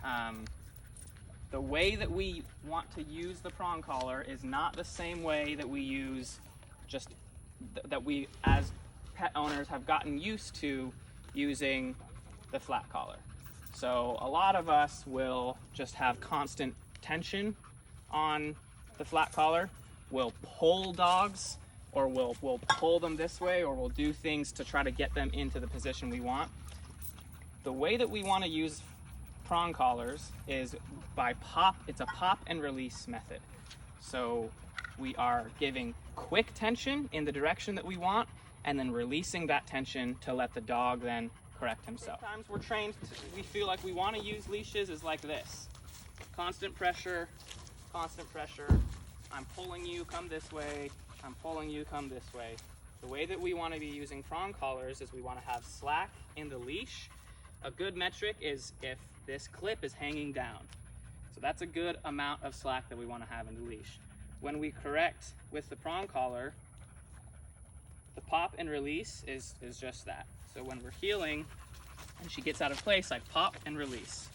The way that we want to use the prong collar is not the same way that we use that we as pet owners have gotten used to using the flat collar. So a lot of us will just have constant tension on the flat collar. We'll pull dogs, or we'll pull them this way, or we'll do things to try to get them into the position we want. The way that we want to use prong collars is by it's a pop and release method. So we are giving quick tension in the direction that we want, and then releasing that tension to let the dog then correct himself. Sometimes we're trained we feel like we want to use leashes is like this. Constant pressure, I'm pulling you, come this way, I'm pulling you, come this way. The way that we want to be using prong collars is we want to have slack in the leash. A good metric is if this clip is hanging down. So that's a good amount of slack that we want to have in the leash. When we correct with the prong collar, the pop and release is just that. So when we're heeling and she gets out of place, I pop and release.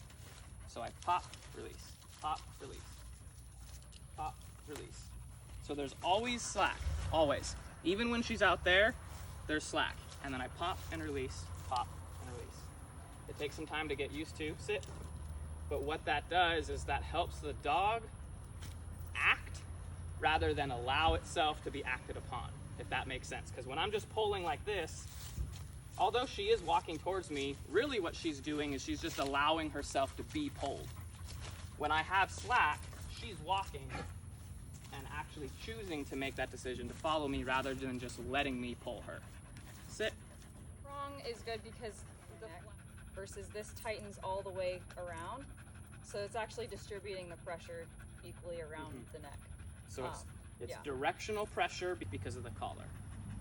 So I pop, release, pop, release, pop, release. So there's always slack, always. Even when she's out there, there's slack. And then I pop and release, pop and release. It takes some time to get used to, sit. But what that does is that helps the dog act rather than allow itself to be acted upon, if that makes sense. Because when I'm just pulling like this, although she is walking towards me, really what she's doing is she's just allowing herself to be pulled. When I have slack, she's walking and actually choosing to make that decision to follow me rather than just letting me pull her. Sit. Prong is good because the versus this tightens all the way around. So it's actually distributing the pressure equally around the neck. So it's directional pressure because of the collar.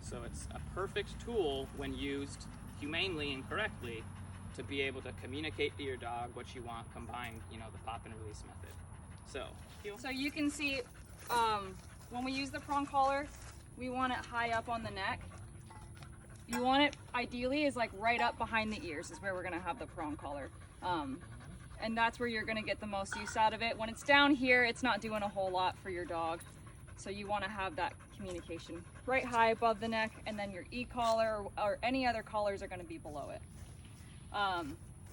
So it's a perfect tool when used humanely and correctly to be able to communicate to your dog what you want combined, the pop and release method. So you can see when we use the prong collar, we want it high up on the neck. You want it ideally is like right up behind the ears is where we're gonna have the prong collar. And that's where you're gonna get the most use out of it. When it's down here, it's not doing a whole lot for your dog. So you wanna have that communication right high above the neck, and then your e-collar or any other collars are gonna be below it.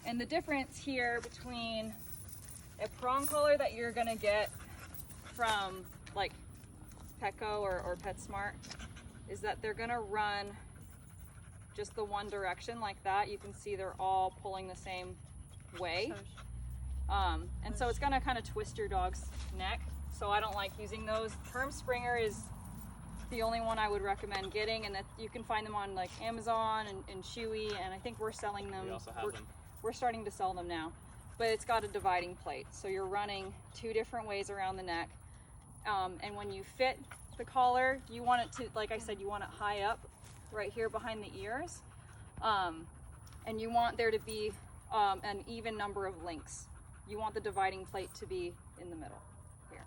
And the difference here between a prong collar that you're gonna get from like Petco or PetSmart is that they're gonna run just the one direction like that. You can see they're all pulling the same way. And so it's gonna kind of twist your dog's neck. So I don't like using those. Perm Springer is the only one I would recommend getting, and that you can find them on like Amazon and Chewy, and I think we're selling them. We also have them. We're starting to sell them now. But it's got a dividing plate. So you're running two different ways around the neck. And when you fit the collar, you want it to, like I said, you want it high up right here behind the ears. And you want there to be an even number of links. You want the dividing plate to be in the middle here.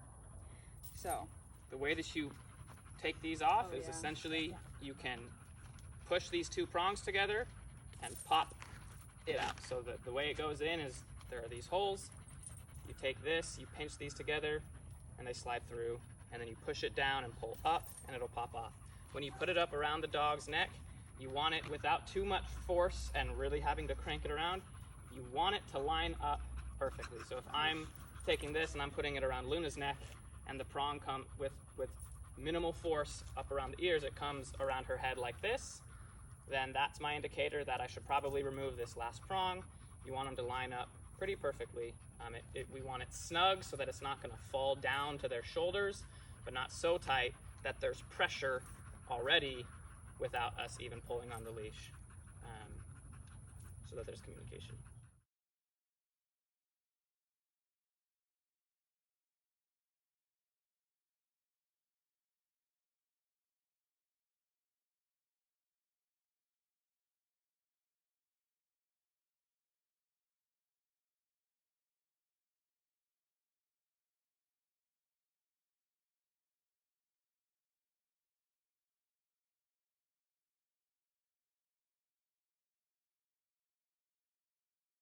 So the way that you take these off is essentially you can push these two prongs together and pop it out. So the way it goes in is there are these holes. You take this, you pinch these together, and they slide through, and then you push it down and pull up, and it'll pop off. When you put it up around the dog's neck, you want it without too much force and really having to crank it around. You want it to line up perfectly. So if I'm taking this and I'm putting it around Luna's neck, and the prong comes with minimal force up around the ears, it comes around her head like this, then that's my indicator that I should probably remove this last prong. You want them to line up pretty perfectly. We want it snug so that it's not going to fall down to their shoulders, but not so tight that there's pressure already without us even pulling on the leash, so that there's communication.